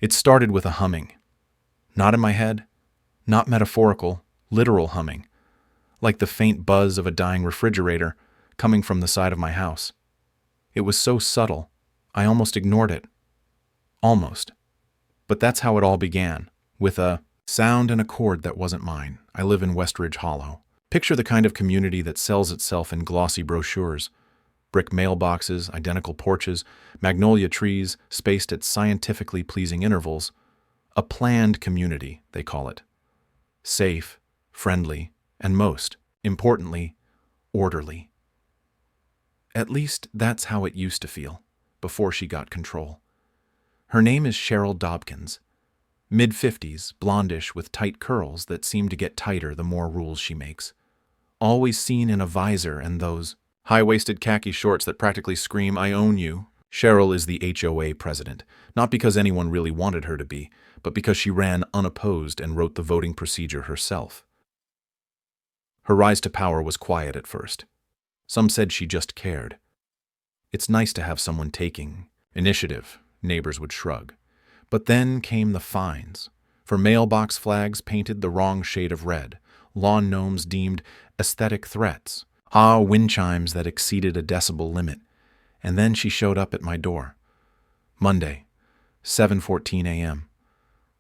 It started with a humming. Not in my head, not metaphorical, literal humming, like the faint buzz of a dying refrigerator coming from the side of my house. It was so subtle, I almost ignored it. Almost. But that's how it all began, with a sound and a chord that wasn't mine. I live in Westridge Hollow. Picture the kind of community that sells itself in glossy brochures. Brick mailboxes, identical porches, magnolia trees spaced at scientifically pleasing intervals. A planned community, they call it. Safe, friendly, and most importantly, orderly. At least that's how it used to feel, before she got control. Her name is Cheryl Dobkins. Mid-50s, blondish with tight curls that seem to get tighter the more rules she makes. Always seen in a visor and those high-waisted khaki shorts that practically scream, "I own you." Cheryl is the HOA president, not because anyone really wanted her to be, but because she ran unopposed and wrote the voting procedure herself. Her rise to power was quiet at first. Some said she just cared. It's nice to have someone taking initiative, neighbors would shrug. But then came the fines. For mailbox flags painted the wrong shade of red, lawn gnomes deemed aesthetic threats, windchimes that exceeded a decibel limit. And then she showed up at my door. Monday, 7:14 a.m.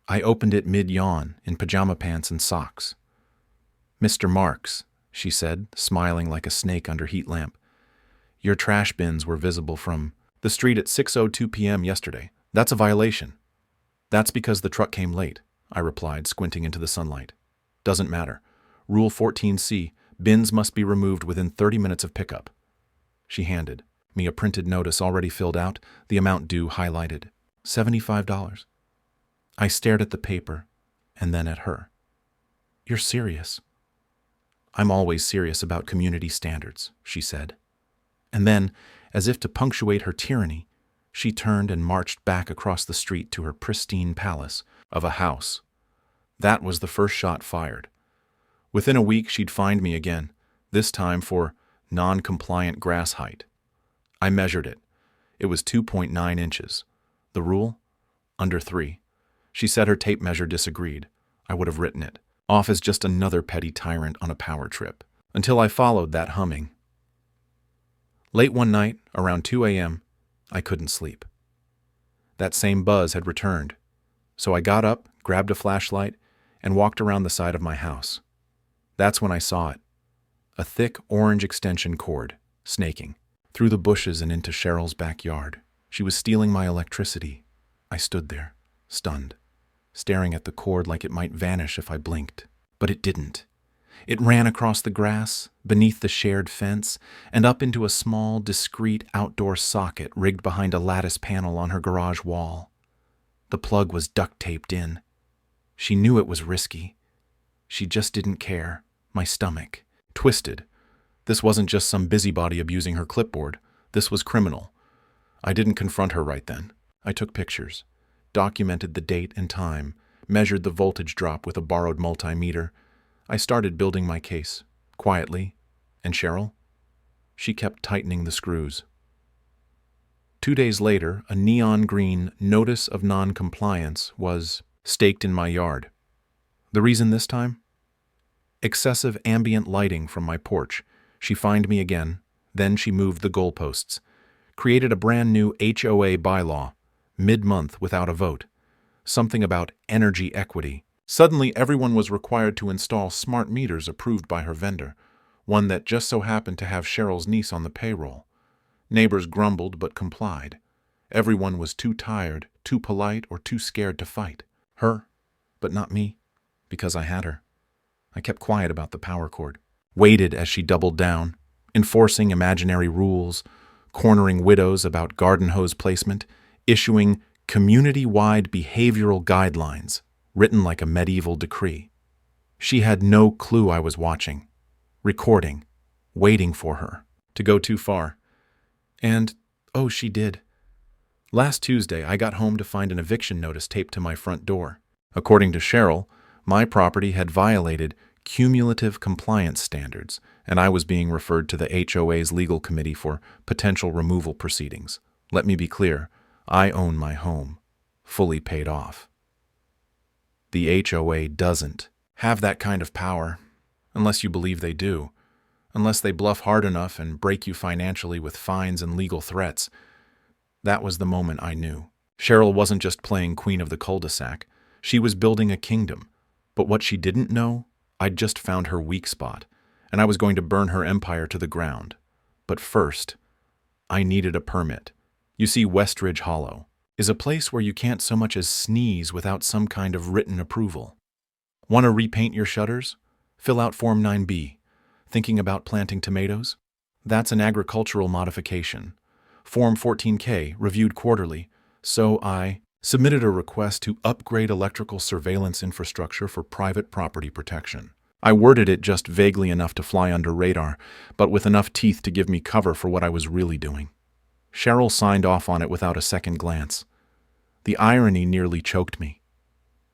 I opened it mid-yawn, in pajama pants and socks. "Mr. Marks," she said, smiling like a snake under heat lamp. "Your trash bins were visible from the street at 6:02 p.m. yesterday. That's a violation." "That's because the truck came late," I replied, squinting into the sunlight. "Doesn't matter. Rule 14C, bins must be removed within 30 minutes of pickup." She handed me a printed notice already filled out, the amount due highlighted. $75. I stared at the paper, and then at her. "You're serious?" "I'm always serious about community standards," she said. And then, as if to punctuate her tyranny, she turned and marched back across the street to her pristine palace of a house. That was the first shot fired. Within a week, she'd find me again, this time for non-compliant grass height. I measured it. It was 2.9 inches. The rule? Under 3. She said her tape measure disagreed. I would have written it off as just another petty tyrant on a power trip, until I followed that humming. Late one night, around 2 a.m., I couldn't sleep. That same buzz had returned, so I got up, grabbed a flashlight, and walked around the side of my house. That's when I saw it. A thick orange extension cord, snaking, through the bushes and into Cheryl's backyard. She was stealing my electricity. I stood there, stunned, staring at the cord like it might vanish if I blinked. But it didn't. It ran across the grass, beneath the shared fence, and up into a small, discreet outdoor socket rigged behind a lattice panel on her garage wall. The plug was duct-taped in. She knew it was risky. She just didn't care. My stomach twisted. This wasn't just some busybody abusing her clipboard. This was criminal. I didn't confront her right then. I took pictures, documented the date and time, measured the voltage drop with a borrowed multimeter. I started building my case, quietly. And Cheryl? She kept tightening the screws. 2 days later, a neon green notice of non-compliance was staked in my yard. The reason this time? Excessive ambient lighting from my porch. She fined me again. Then she moved the goalposts. Created a brand new HOA bylaw, mid-month without a vote. Something about energy equity. Suddenly, everyone was required to install smart meters approved by her vendor, one that just so happened to have Cheryl's niece on the payroll. Neighbors grumbled but complied. Everyone was too tired, too polite, or too scared to fight. Her, but not me, because I had her. I kept quiet about the power cord, waited as she doubled down, enforcing imaginary rules, cornering widows about garden hose placement, issuing community-wide behavioral guidelines, written like a medieval decree. She had no clue I was watching, recording, waiting for her to go too far. And, oh, she did. Last Tuesday, I got home to find an eviction notice taped to my front door. According to Cheryl, my property had violated cumulative compliance standards, and I was being referred to the HOA's legal committee for potential removal proceedings. Let me be clear, I own my home. fully paid off. The HOA doesn't have that kind of power, unless you believe they do, unless they bluff hard enough and break you financially with fines and legal threats. That was the moment I knew. Cheryl wasn't just playing queen of the cul-de-sac. She was building a kingdom. But what she didn't know, I'd just found her weak spot, and I was going to burn her empire to the ground. But first, I needed a permit. You see, Westridge Hollow is a place where you can't so much as sneeze without some kind of written approval. Want to repaint your shutters? Fill out Form 9B. Thinking about planting tomatoes? That's an agricultural modification. Form 14K, reviewed quarterly. So I submitted a request to upgrade electrical surveillance infrastructure for private property protection. I worded it just vaguely enough to fly under radar, but with enough teeth to give me cover for what I was really doing. Cheryl signed off on it without a second glance. The irony nearly choked me.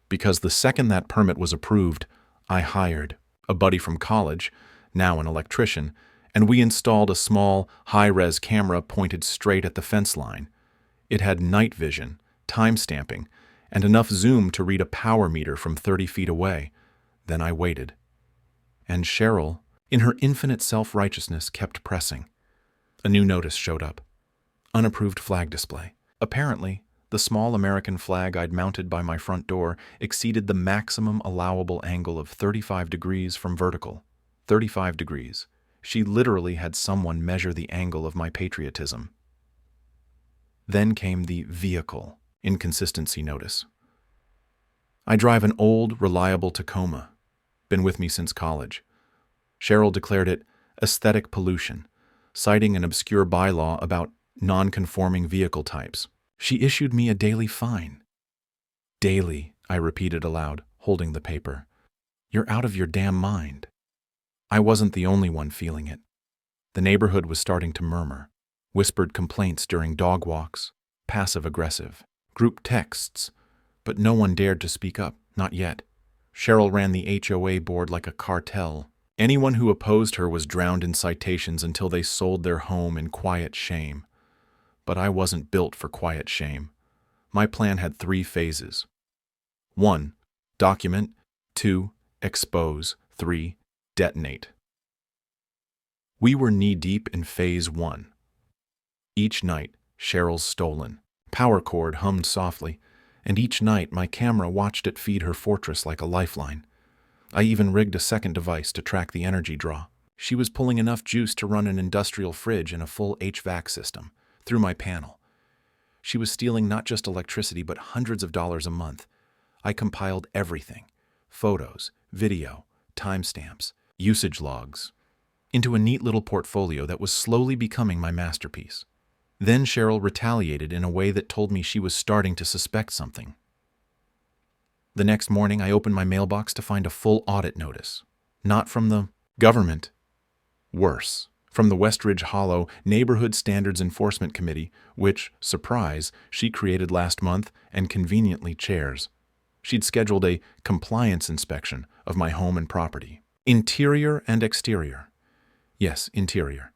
Because the second that permit was approved, I hired a buddy from college, now an electrician, and we installed a small, high-res camera pointed straight at the fence line. It had night vision, time-stamping, and enough zoom to read a power meter from 30 feet away. Then I waited. And Cheryl, in her infinite self-righteousness, kept pressing. A new notice showed up. Unapproved flag display. Apparently, the small American flag I'd mounted by my front door exceeded the maximum allowable angle of 35 degrees from vertical. 35 degrees. She literally had someone measure the angle of my patriotism. Then came the vehicle inconsistency notice. I drive an old, reliable Tacoma. Been with me since college. Cheryl declared it aesthetic pollution, citing an obscure bylaw about non-conforming vehicle types. She issued me a daily fine. Daily, I repeated aloud, holding the paper. You're out of your damn mind. I wasn't the only one feeling it. The neighborhood was starting to murmur. Whispered complaints during dog walks, passive-aggressive, group texts, but no one dared to speak up, not yet. Cheryl ran the HOA board like a cartel. Anyone who opposed her was drowned in citations until they sold their home in quiet shame. But I wasn't built for quiet shame. My plan had 3 phases. 1. Document. 2. Expose. 3. Detonate. We were knee-deep in Phase 1. Each night, Cheryl's stolen. Power cord hummed softly, and each night my camera watched it feed her fortress like a lifeline. I even rigged a second device to track the energy draw. She was pulling enough juice to run an industrial fridge and a full HVAC system through my panel. She was stealing not just electricity, but hundreds of dollars a month. I compiled everything: photos, video, timestamps, usage logs, into a neat little portfolio that was slowly becoming my masterpiece. Then Cheryl retaliated in a way that told me she was starting to suspect something. The next morning, I opened my mailbox to find a full audit notice. Not from the government. Worse, from the Westridge Hollow Neighborhood Standards Enforcement Committee, which, surprise, she created last month and conveniently chairs. She'd scheduled a compliance inspection of my home and property. Interior and exterior. Yes, interior.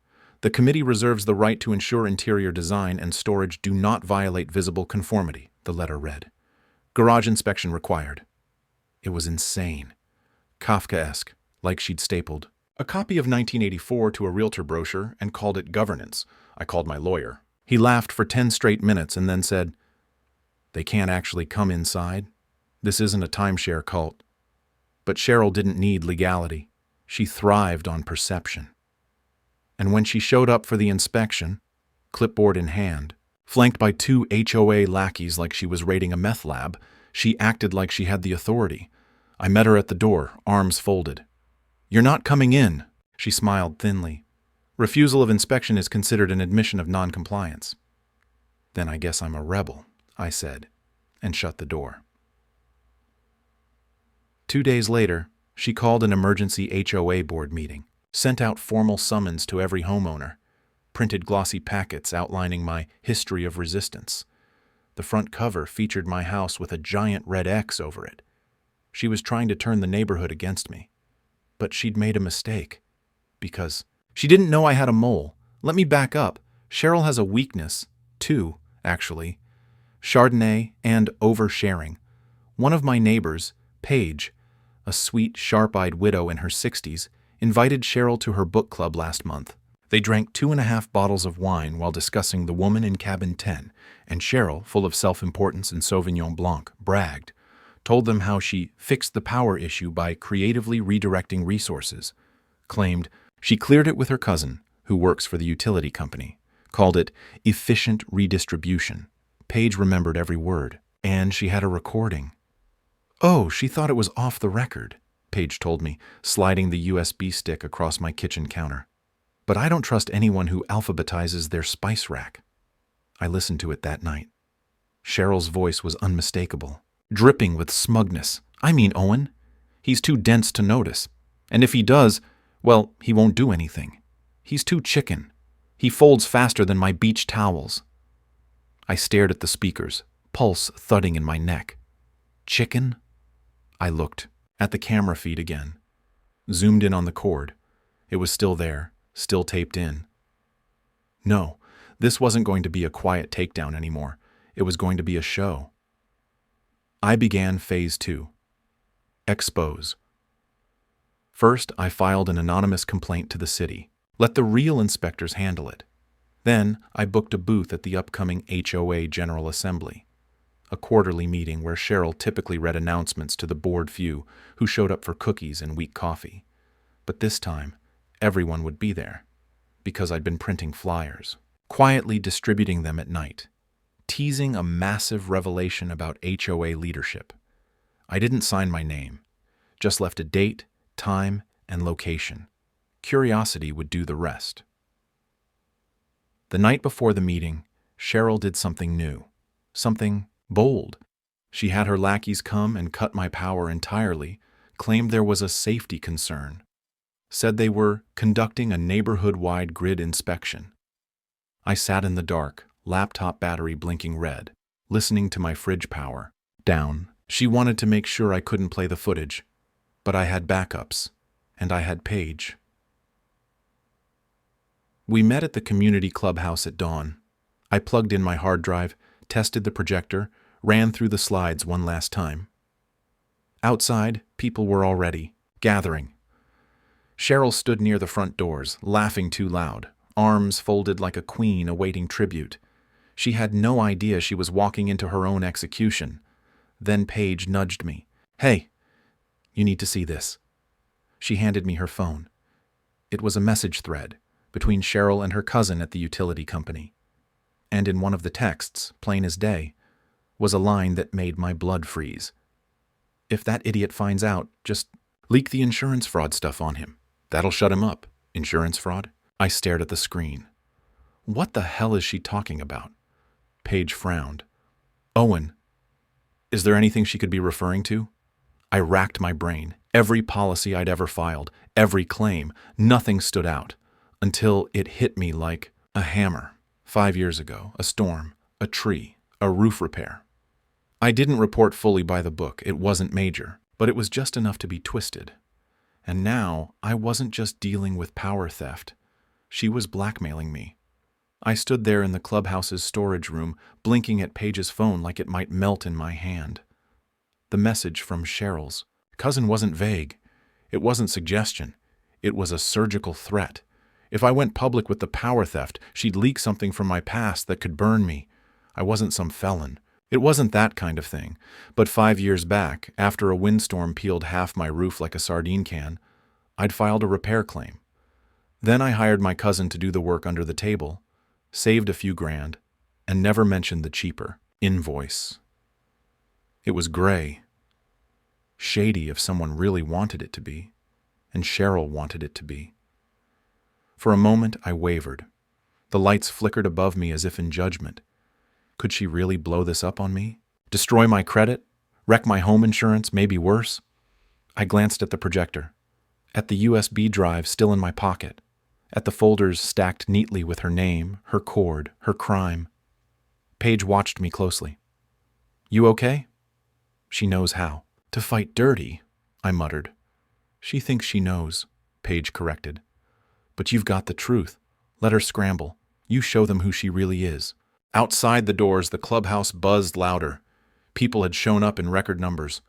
The committee reserves the right to ensure interior design and storage do not violate visible conformity, the letter read. Garage inspection required. It was insane. Kafkaesque, like she'd stapled a copy of 1984 to a realtor brochure and called it governance. I called my lawyer. He laughed for 10 straight minutes and then said, "They can't actually come inside. This isn't a timeshare cult." But Cheryl didn't need legality. She thrived on perception. And when she showed up for the inspection, clipboard in hand, flanked by 2 HOA lackeys like she was raiding a meth lab, she acted like she had the authority. I met her at the door, arms folded. "You're not coming in," she smiled thinly. "Refusal of inspection is considered an admission of noncompliance." "Then I guess I'm a rebel," I said, and shut the door. 2 days later, she called an emergency HOA board meeting, sent out formal summons to every homeowner, printed glossy packets outlining my history of resistance. The front cover featured my house with a giant red X over it. She was trying to turn the neighborhood against me. But she'd made a mistake. Because she didn't know I had a mole. Let me back up. Cheryl has a weakness, too, actually. Chardonnay, and oversharing. One of my neighbors, Paige, a sweet, sharp-eyed widow in her 60s, invited Cheryl to her book club last month. They drank 2.5 bottles of wine while discussing The Woman in Cabin 10, and Cheryl, full of self-importance and Sauvignon Blanc, bragged, told them how she fixed the power issue by creatively redirecting resources, claimed she cleared it with her cousin, who works for the utility company, called it efficient redistribution. Paige remembered every word, and she had a recording. "Oh, she thought it was off the record," Paige told me, sliding the USB stick across my kitchen counter. "But I don't trust anyone who alphabetizes their spice rack." I listened to it that night. Cheryl's voice was unmistakable, dripping with smugness. "I mean, Owen. He's too dense to notice. And if he does, well, he won't do anything. He's too chicken. He folds faster than my beach towels." I stared at the speakers, pulse thudding in my neck. Chicken? I looked at the camera feed again, zoomed in on the cord. It was still there, still taped in. No, this wasn't going to be a quiet takedown anymore. It was going to be a show. I began phase 2. Expose. First, I filed an anonymous complaint to the city. Let the real inspectors handle it. Then, I booked a booth at the upcoming HOA General Assembly, a quarterly meeting where Cheryl typically read announcements to the bored few who showed up for cookies and weak coffee. But this time, everyone would be there, because I'd been printing flyers, quietly distributing them at night, teasing a massive revelation about HOA leadership. I didn't sign my name, just left a date, time, and location. Curiosity would do the rest. The night before the meeting, Cheryl did something new, something bold. She had her lackeys come and cut my power entirely, claimed there was a safety concern, said they were conducting a neighborhood-wide grid inspection. I sat in the dark, laptop battery blinking red, listening to my fridge power down. She wanted to make sure I couldn't play the footage, but I had backups, and I had Paige. We met at the community clubhouse at dawn. I plugged in my hard drive, tested the projector, ran through the slides one last time. Outside, people were already gathering. Cheryl stood near the front doors, laughing too loud, arms folded like a queen awaiting tribute. She had no idea she was walking into her own execution. Then Paige nudged me. "Hey, you need to see this." She handed me her phone. It was a message thread between Cheryl and her cousin at the utility company. And in one of the texts, plain as day, was a line that made my blood freeze. "If that idiot finds out, just leak the insurance fraud stuff on him. That'll shut him up." Insurance fraud? I stared at the screen. What the hell is she talking about? Paige frowned. "Owen, is there anything she could be referring to?" I racked my brain. Every policy I'd ever filed, every claim, nothing stood out. Until it hit me like a hammer. 5 years ago, a storm, a tree, a roof repair. I didn't report fully by the book. It wasn't major, but it was just enough to be twisted. And now, I wasn't just dealing with power theft. She was blackmailing me. I stood there in the clubhouse's storage room, blinking at Paige's phone like it might melt in my hand. The message from Cheryl's cousin wasn't vague. It wasn't suggestion. It was a surgical threat. If I went public with the power theft, she'd leak something from my past that could burn me. I wasn't some felon. It wasn't that kind of thing. But 5 years back, after a windstorm peeled half my roof like a sardine can, I'd filed a repair claim. Then I hired my cousin to do the work under the table, saved a few grand, and never mentioned the cheaper invoice. It was gray. Shady if someone really wanted it to be, and Cheryl wanted it to be. For a moment, I wavered. The lights flickered above me as if in judgment. Could she really blow this up on me? Destroy my credit? Wreck my home insurance, maybe worse? I glanced at the projector, at the USB drive still in my pocket, at the folders stacked neatly with her name, her cord, her crime. Paige watched me closely. "You okay?" "She knows how to fight dirty," I muttered. "She thinks she knows," Paige corrected. "But you've got the truth. Let her scramble. You show them who she really is. Outside the doors, the clubhouse buzzed louder. People had shown up in record numbers,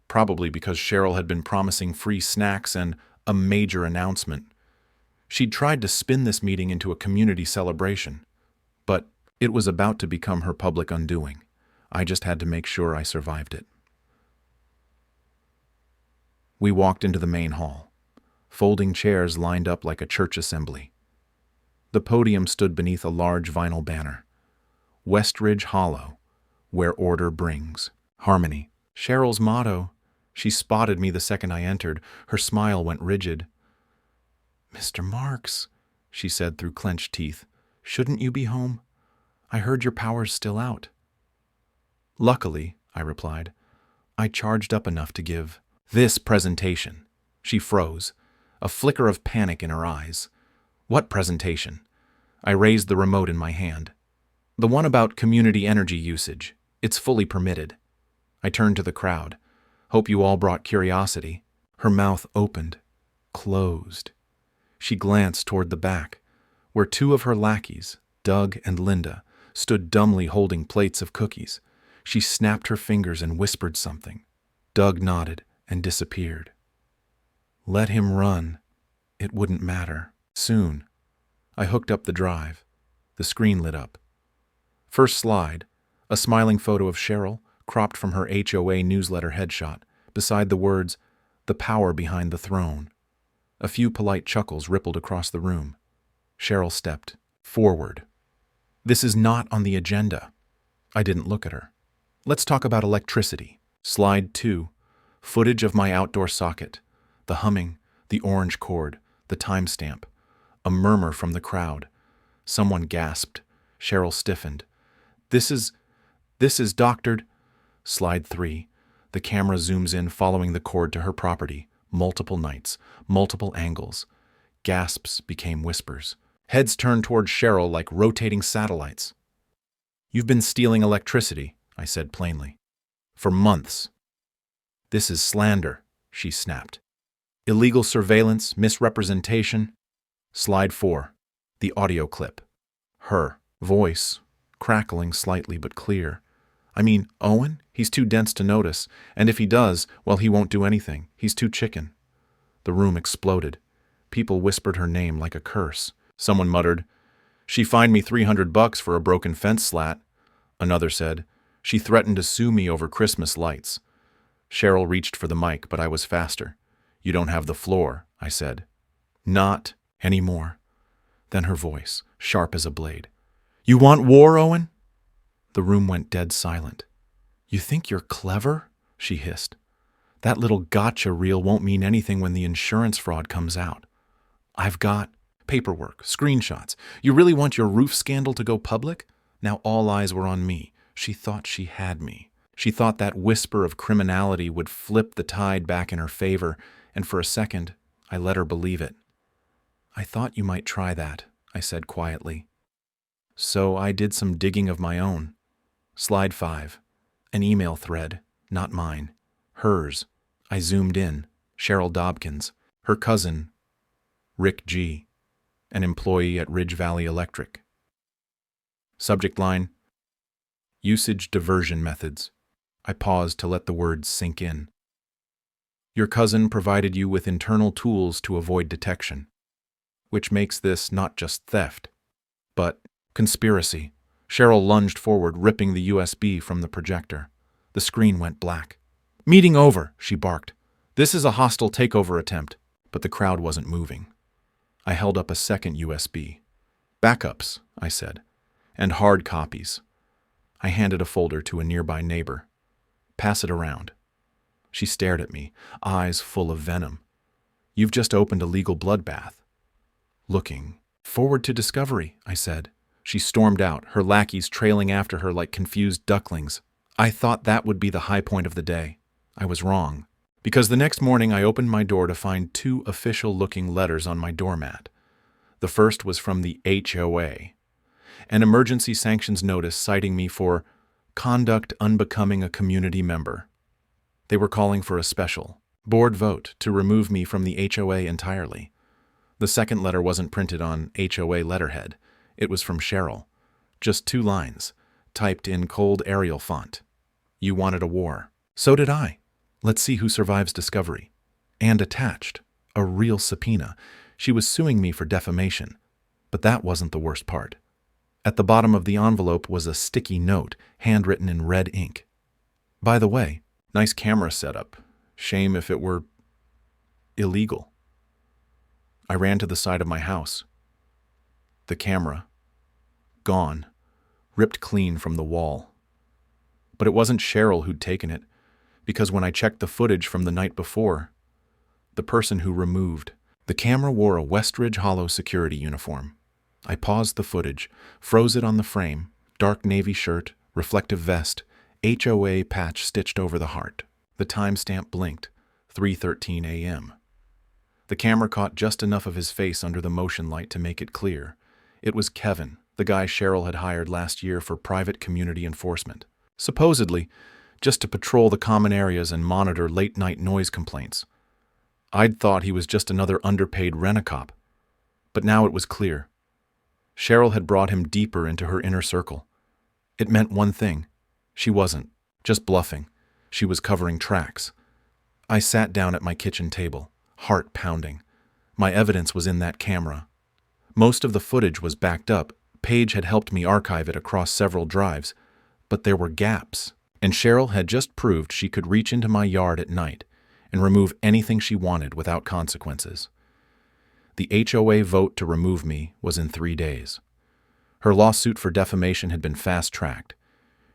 probably because Cheryl had been promising free snacks and a major announcement. She'd tried to spin this meeting into a community celebration, but it was about to become her public undoing. I just had to make sure I survived it. We walked into the main hall. Folding chairs lined up like a church assembly. The podium stood beneath a large vinyl banner. Westridge Hollow, where order brings harmony. Cheryl's motto. She spotted me the second I entered. Her smile went rigid. "Mr. Marks," she said through clenched teeth, "shouldn't you be home? I heard your power's still out." "Luckily," I replied, "I charged up enough to give this presentation." She froze, a flicker of panic in her eyes. "What presentation?" I raised the remote in my hand. "The one about community energy usage. It's fully permitted." I turned to the crowd. "Hope you all brought curiosity." Her mouth opened, closed. She glanced toward the back, where two of her lackeys, Doug and Linda, stood dumbly holding plates of cookies. She snapped her fingers and whispered something. Doug nodded and disappeared. Let him run. It wouldn't matter. Soon. I hooked up the drive. The screen lit up. First slide, a smiling photo of Cheryl, cropped from her HOA newsletter headshot, beside the words, "The power behind the throne." A few polite chuckles rippled across the room. Cheryl stepped forward. "This is not on the agenda." I didn't look at her. "Let's talk about electricity." Slide 2. Footage of my outdoor socket. The humming, the orange cord, the timestamp. A murmur from the crowd. Someone gasped. Cheryl stiffened. This is doctored." Slide 3. The camera zooms in following the cord to her property. Multiple nights, multiple angles. Gasps became whispers. Heads turned toward Cheryl like rotating satellites. "You've been stealing electricity," I said plainly. "For months." "This is slander," she snapped. "Illegal surveillance, misrepresentation." Slide 4. The audio clip. Her voice, crackling slightly but clear. "I mean, Owen? He's too dense to notice, and if he does, well, he won't do anything. He's too chicken." The room exploded. People whispered her name like a curse. Someone muttered, "She fined me $300 for a broken fence slat." Another said, "She threatened to sue me over Christmas lights." Cheryl reached for the mic, but I was faster. "You don't have the floor," I said. "Not anymore." Then her voice, sharp as a blade. "You want war, Owen?" The room went dead silent. "You think you're clever?" she hissed. "That little gotcha reel won't mean anything when the insurance fraud comes out. I've got paperwork, screenshots. You really want your roof scandal to go public?" Now all eyes were on me. She thought she had me. She thought that whisper of criminality would flip the tide back in her favor, and for a second, I let her believe it. "I thought you might try that," I said quietly. So I did some digging of my own. Slide 5. An email thread, not mine. Hers. I zoomed in. Cheryl Dobkins. Her cousin, Rick G., an employee at Ridge Valley Electric. Subject line, "Usage diversion methods." I paused to let the words sink in. "Your cousin provided you with internal tools to avoid detection, which makes this not just theft, but conspiracy." Cheryl lunged forward, ripping the USB from the projector. The screen went black. "Meeting over," she barked. "This is a hostile takeover attempt." But the crowd wasn't moving. I held up a second USB. "Backups," I said, "and hard copies." I handed a folder to a nearby neighbor. "Pass it around." She stared at me, eyes full of venom. "You've just opened a legal bloodbath." "Looking forward to discovery," I said. She stormed out, her lackeys trailing after her like confused ducklings. I thought that would be the high point of the day. I was wrong. Because the next morning I opened my door to find 2 official-looking letters on my doormat. The first was from the HOA, an emergency sanctions notice citing me for conduct unbecoming a community member. They were calling for a special board vote to remove me from the HOA entirely. The second letter wasn't printed on HOA letterhead. It was from Cheryl. Just 2 lines. typed in cold Arial font. You wanted a war. So did I. Let's see who survives discovery. And attached, a real subpoena. She was suing me for defamation. But that wasn't the worst part. At the bottom of the envelope was a sticky note, handwritten in red ink. By the way, nice camera setup. Shame if it were illegal. I ran to the side of my house. The camera. Gone. Ripped clean from the wall. But it wasn't Cheryl who'd taken it, because when I checked the footage from the night before, the person who removed the camera wore a Westridge Hollow security uniform. I paused the footage, froze it on the frame, dark navy shirt, reflective vest, HOA patch stitched over the heart. The timestamp blinked, 3:13 a.m. The camera caught just enough of his face under the motion light to make it clear. It was Kevin, the guy Cheryl had hired last year for private community enforcement. Supposedly, just to patrol the common areas and monitor late-night noise complaints. I'd thought he was just another underpaid rent-a-cop. But now it was clear. Cheryl had brought him deeper into her inner circle. It meant one thing. She wasn't just bluffing. She was covering tracks. I sat down at my kitchen table, heart pounding. My evidence was in that camera. Most of the footage was backed up. Paige had helped me archive it across several drives. But there were gaps, and Cheryl had just proved she could reach into my yard at night and remove anything she wanted without consequences. The HOA vote to remove me was in 3 days. Her lawsuit for defamation had been fast-tracked.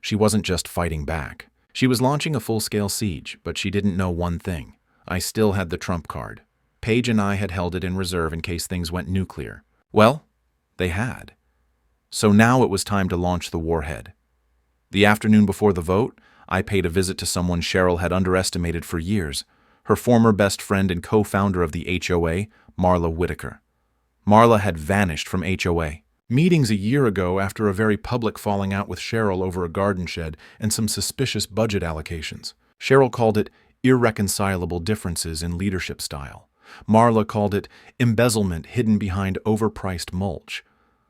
She wasn't just fighting back. She was launching a full-scale siege, but she didn't know one thing. I still had the trump card. Paige and I had held it in reserve in case things went nuclear. Well, they had. So now it was time to launch the warhead. The afternoon before the vote, I paid a visit to someone Cheryl had underestimated for years, her former best friend and co-founder of the HOA, Marla Whitaker. Marla had vanished from HOA. Meetings a year ago after a very public falling out with Cheryl over a garden shed and some suspicious budget allocations. Cheryl called it irreconcilable differences in leadership style. Marla called it embezzlement hidden behind overpriced mulch.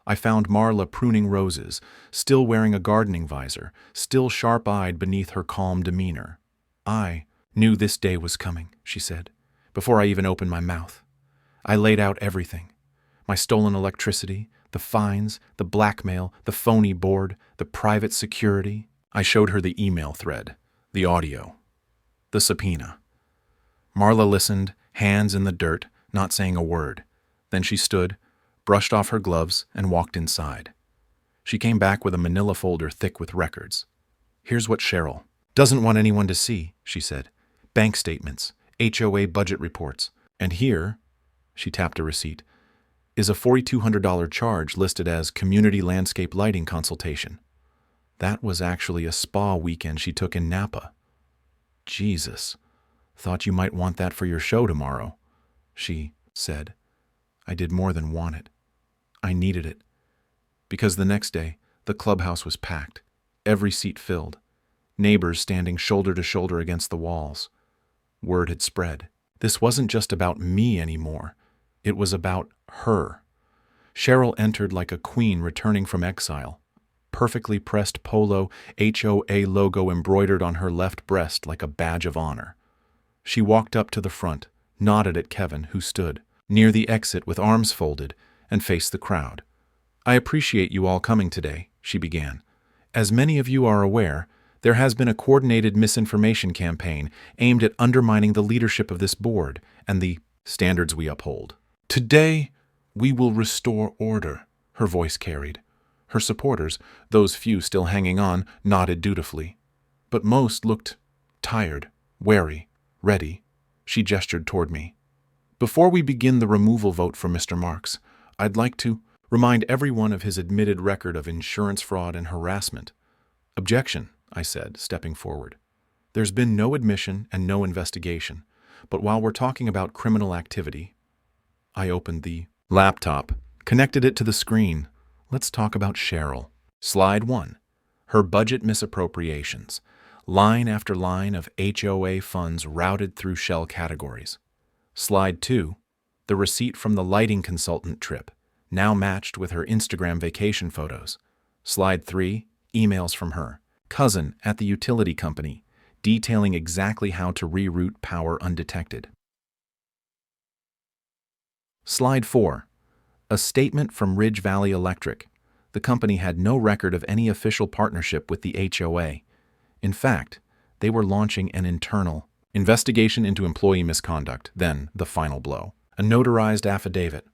I found Marla pruning roses, still wearing a gardening visor, still sharp-eyed beneath her calm demeanor. I knew this day was coming, she said, before I even opened my mouth. I laid out everything. My stolen electricity, the fines, the blackmail, the phony board, the private security. I showed her the email thread, the audio, the subpoena. Marla listened, hands in the dirt, not saying a word. Then she stood, brushed off her gloves, and walked inside. She came back with a manila folder thick with records. Here's what Cheryl doesn't want anyone to see, she said. Bank statements, HOA budget reports, and here, she tapped a receipt, is a $4,200 charge listed as community landscape lighting consultation. That was actually a spa weekend she took in Napa. Jesus, thought you might want that for your show tomorrow, she said. I did more than want it. I needed it. Because the next day, the clubhouse was packed, every seat filled, neighbors standing shoulder to shoulder against the walls. Word had spread. This wasn't just about me anymore. It was about her. Cheryl entered like a queen returning from exile. Perfectly pressed polo, HOA logo embroidered on her left breast like a badge of honor. She walked up to the front, nodded at Kevin, who stood near the exit with arms folded, and faced the crowd. I appreciate you all coming today, she began. As many of you are aware, there has been a coordinated misinformation campaign aimed at undermining the leadership of this board and the standards we uphold. Today, we will restore order, her voice carried. Her supporters, those few still hanging on, nodded dutifully. But most looked tired, wary, ready. She gestured toward me. Before we begin the removal vote for Mr. Marks, I'd like to remind everyone of his admitted record of insurance fraud and harassment. Objection, I said, stepping forward. There's been no admission and no investigation, but while we're talking about criminal activity, I opened the laptop, connected it to the screen. Let's talk about Cheryl. Slide 1. Her budget misappropriations. Line after line of HOA funds routed through shell categories. Slide 2. The receipt from the lighting consultant trip, now matched with her Instagram vacation photos. Slide 3. emails from her cousin at the utility company, detailing exactly how to reroute power undetected. Slide 4. A statement from Ridge Valley Electric. The company had no record of any official partnership with the HOA. In fact, they were launching an internal investigation into employee misconduct. Then, the final blow. A notarized affidavit,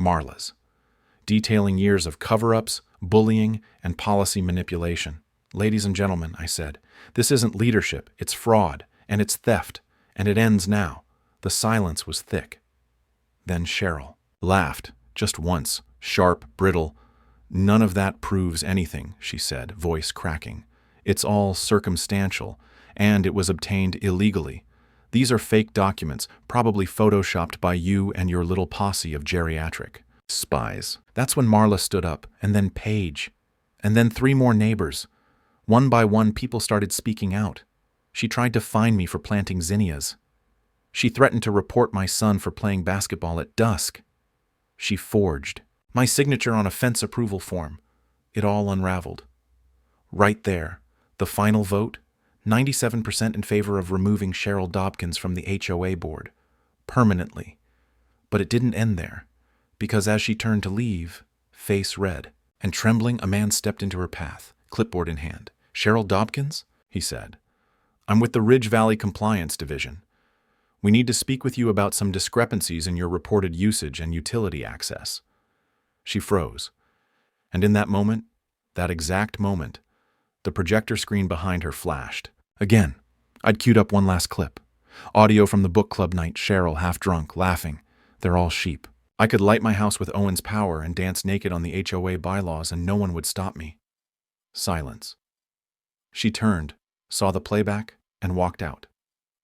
Marla's, detailing years of cover-ups, bullying, and policy manipulation. Ladies and gentlemen, I said, this isn't leadership, it's fraud, and it's theft, and it ends now. The silence was thick. Then Cheryl laughed, just once, sharp, brittle. None of that proves anything, she said, voice cracking. It's all circumstantial, and it was obtained illegally. These are fake documents, probably photoshopped by you and your little posse of geriatric spies. That's when Marla stood up, and then Paige, and then 3 more neighbors. One by one, people started speaking out. She tried to fine me for planting zinnias. She threatened to report my son for playing basketball at dusk. She forged my signature on a fence approval form. It all unraveled. Right there, the final vote, 97% in favor of removing Cheryl Dobkins from the HOA board, permanently. But it didn't end there, because as she turned to leave, face red and trembling, a man stepped into her path, clipboard in hand. Cheryl Dobkins? He said. I'm with the Ridge Valley Compliance Division. We need to speak with you about some discrepancies in your reported usage and utility access. She froze, and in that moment, that exact moment, the projector screen behind her flashed. Again, I'd queued up one last clip. Audio from the book club night, Cheryl half drunk, laughing. They're all sheep. I could light my house with Owen's power and dance naked on the HOA bylaws and no one would stop me. Silence. She turned, saw the playback, and walked out.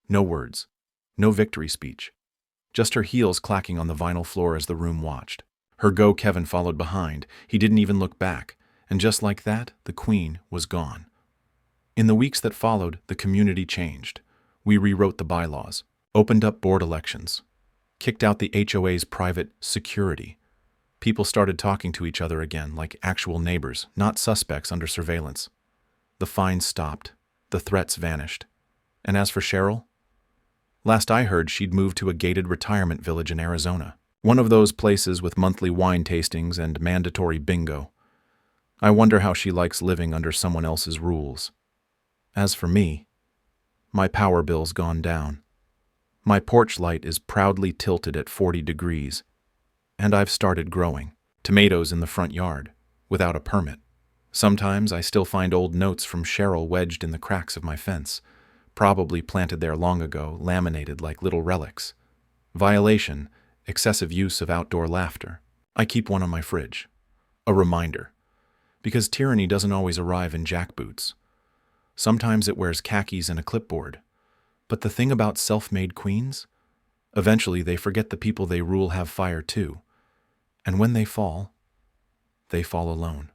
No words. No victory speech. Just her heels clacking on the vinyl floor as the room watched. Her Go Kevin followed behind. He didn't even look back. And just like that, the queen was gone. In the weeks that followed, the community changed. We rewrote the bylaws, opened up board elections, kicked out the HOA's private security. People started talking to each other again like actual neighbors, not suspects under surveillance. The fines stopped. The threats vanished. And as for Cheryl, last I heard, she'd moved to a gated retirement village in Arizona. One of those places with monthly wine tastings and mandatory bingo. I wonder how she likes living under someone else's rules. As for me, my power bill's gone down. My porch light is proudly tilted at 40 degrees, and I've started growing tomatoes in the front yard without a permit. Sometimes I still find old notes from Cheryl wedged in the cracks of my fence, probably planted there long ago, laminated like little relics. Violation, excessive use of outdoor laughter. I keep one on my fridge. A reminder. Because tyranny doesn't always arrive in jackboots. Sometimes it wears khakis and a clipboard. But the thing about self-made queens? Eventually they forget the people they rule have fire too. And when they fall alone.